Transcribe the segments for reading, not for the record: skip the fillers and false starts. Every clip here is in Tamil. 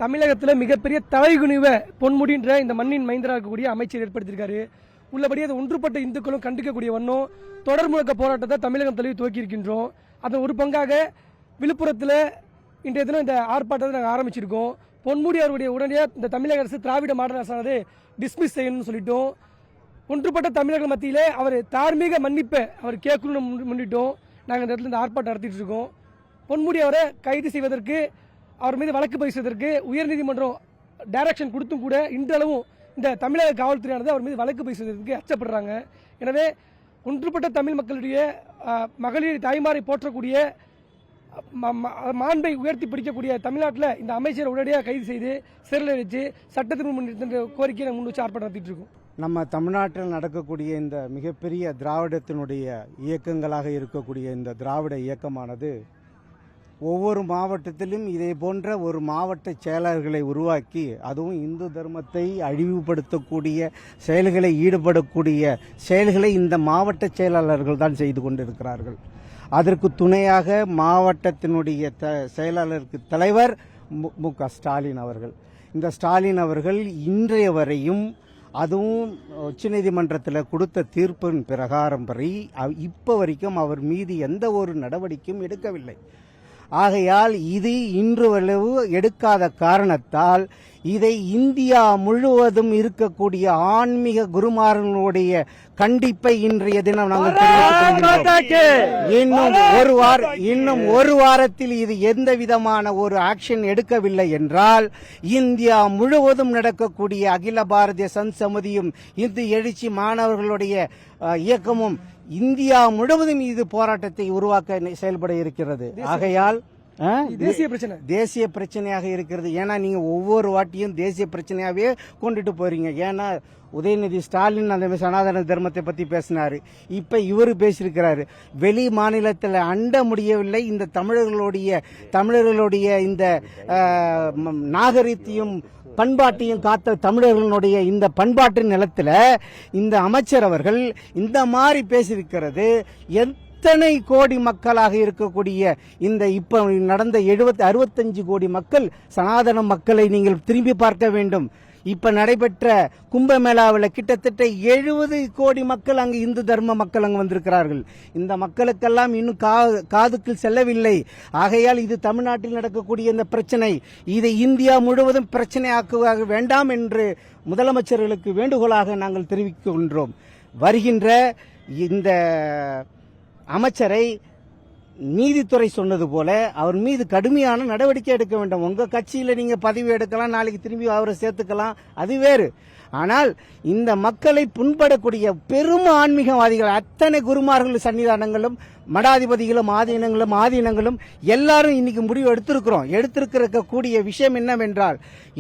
தமிழகத்தில் மிகப்பெரிய தலைகுனிவை பொன்முடின்ற இந்த மண்ணின் மைந்தராக இருக்கக்கூடிய அமைச்சர் ஏற்படுத்தியிருக்காரு. உள்ளபடி அதை ஒன்றுபட்ட இந்துக்களும் கண்டிக்கக்கூடிய வண்ணம் தொடர் முழக்க போராட்டத்தை தமிழகம் தழுவி துவக்கி இருக்கின்றோம். அதன் ஒரு பங்காக விழுப்புரத்தில் இன்றைய தினம் இந்த ஆர்ப்பாட்டத்தை நாங்கள் ஆரம்பிச்சிருக்கோம். பொன்முடி அவருடைய உடனடியாக இந்த தமிழக அரசு திராவிட மாடல் அரசானது டிஸ்மிஸ் செய்யணும்னு சொல்லிட்டோம். ஒன்றுபட்ட தமிழர்கள் மத்தியிலே அவர் தார்மீக மன்னிப்பை அவர் கேட்கணும்னு முன்னிட்டோம். நாங்கள் இந்த இடத்துல இந்த ஆர்ப்பாட்டம் நடத்திட்டு இருக்கோம். பொன்முடி அவரை கைது செய்வதற்கு, அவர் மீது வழக்கு பதிவு செய்வதற்கு உயர்நீதிமன்றம் டைரக்ஷன் கொடுத்தும் கூட இன்றளவும் இந்த தமிழக காவல்துறையானது அவர் மீது வழக்கு பதிவு செய்வதற்கு அச்சப்படுறாங்க. எனவே ஒன்றுபட்ட தமிழ் மக்களுடைய மகளிர் தாய்மாரை போற்றக்கூடிய மாண்பை உயர்த்தி பிடிக்கக்கூடிய தமிழ்நாட்டில் இந்த அமைச்சரை உடனடியாக கைது செய்து சிறையில் வச்சு சட்டத்திற்கு முன்னிறுத்த கோரிக்கையை முன் வச்சு ஆர்ப்பாட்டம் நடத்திட்டு இருக்கோம். நம்ம தமிழ்நாட்டில் நடக்கக்கூடிய இந்த மிகப்பெரிய திராவிடத்தினுடைய இயக்கங்களாக இருக்கக்கூடிய இந்த திராவிட இயக்கமானது ஒவ்வொரு மாவட்டத்திலும் இதே போன்ற ஒரு மாவட்ட செயலர்களை உருவாக்கி, அதுவும் இந்து தர்மத்தை அழிவுபடுத்தக்கூடிய செயல்களை ஈடுபடக்கூடிய செயல்களை இந்த மாவட்ட செயலாளர்கள் தான் செய்து கொண்டிருக்கிறார்கள். அதற்கு துணையாக மாவட்டத்தினுடைய செயலாளருக்கு தலைவர் மு.க. ஸ்டாலின் அவர்கள். இந்த ஸ்டாலின் அவர்கள் இன்றைய வரையும், அதுவும் உச்சநீதிமன்றத்தில் கொடுத்த தீர்ப்பின் பிரகாரம் வரை இப்போ வரைக்கும் அவர் மீது எந்த ஒரு நடவடிக்கையும் எடுக்கவில்லை. ஆகையால் இது இன்று வரைவு எடுக்காத காரணத்தால் இதை இந்தியா முழுவதும் இருக்கக்கூடிய ஆன்மீக குருமார்களுடைய கண்டிப்பை இன்றைய தினம் நாங்கள் இன்னும் ஒரு வாரத்தில் இது எந்த விதமான ஒரு ஆக்ஷன் எடுக்கவில்லை என்றால் இந்தியா முழுவதும் நடக்கக்கூடிய அகில பாரதிய சந்த் சமிதியும் இந்து எழுச்சி மாணவர்களுடைய இயக்கமும் இந்தியா முழுவதும் இது போராட்டத்தை உருவாக்க செயல்பட இருக்கிறது. ஆகையால் தேசிய பிரச்சனையாக இருக்கிறது. ஏன்னா நீங்க ஒவ்வொரு வாட்டியும் தேசிய பிரச்சனையாவே கொண்டுட்டு போறீங்க. ஏன்னா உதயநிதி ஸ்டாலின் அந்த சனாதன தர்மத்தை பத்தி பேசினாரு, இப்ப இவரு பேசியிருக்கிறாரு. வெளி மாநிலத்தில் அண்ட முடியவில்லை. இந்த தமிழர்களுடைய இந்த நாகரிகத்தையும் பண்பாட்டையும் காத்த தமிழர்களுடைய இந்த பண்பாட்டு நிலத்தில் இந்த அமைச்சர் அவர்கள் இந்த மாதிரி பேசியிருக்கிறது எத்தனை கோடி மக்களாக இருக்கக்கூடிய இந்த இப்ப நடந்த 65 கோடி மக்கள் சனாதன மக்களை நீங்கள் திரும்பி பார்க்க வேண்டும். இப்ப நடைபெற்ற கும்பமேளாவில் கிட்டத்தட்ட 70 கோடி மக்கள் அங்கு இந்து தர்ம மக்கள் அங்கு வந்திருக்கிறார்கள். இந்த மக்களுக்கெல்லாம் இன்னும் காதுக்கு செல்லவில்லை. ஆகையால் இது தமிழ்நாட்டில் நடக்கக்கூடிய இந்த பிரச்சனை, இதை இந்தியா முழுவதும் பிரச்சனையாக்க வேண்டாம் என்று முதலமைச்சர்களுக்கு வேண்டுகோளாக நாங்கள் தெரிவிக்கின்றோம். வருகின்ற இந்த அமைச்சரை நீதித்துறை சொன்னது போல அவர் மீது கடுமையான நடவடிக்கை எடுக்க வேண்டும். உங்க கட்சியில நீங்க பதவி எடுக்கலாம், நாளைக்கு திரும்பி அவரை சேர்த்துக்கலாம், அது வேறு. ஆனால் இந்த மக்களை புண்படக்கூடிய பெரும் ஆன்மீகவாதிகள், அத்தனை குருமார்கள் சன்னிதானங்களும் மடாதிபதிகளும் ஆதீனங்களும் எல்லாரும் இன்னைக்கு முடிவு எடுத்திருக்கக்கூடிய விஷயம் என்னவென்றால்,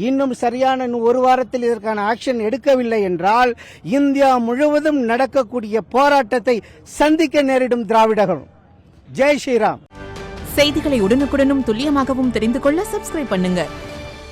இன்னும் சரியான ஒரு வாரத்தில் இதற்கான ஆக்ஷன் எடுக்கவில்லை என்றால் இந்தியா முழுவதும் நடக்கக்கூடிய போராட்டத்தை சந்திக்க நேரிடும் திராவிடர்கள். ஜெய் ஸ்ரீராம். செய்திகளை உடனுக்குடனும் துல்லியமாகவும் தெரிந்து கொள்ள சப்ஸ்கிரைப் பண்ணுங்க.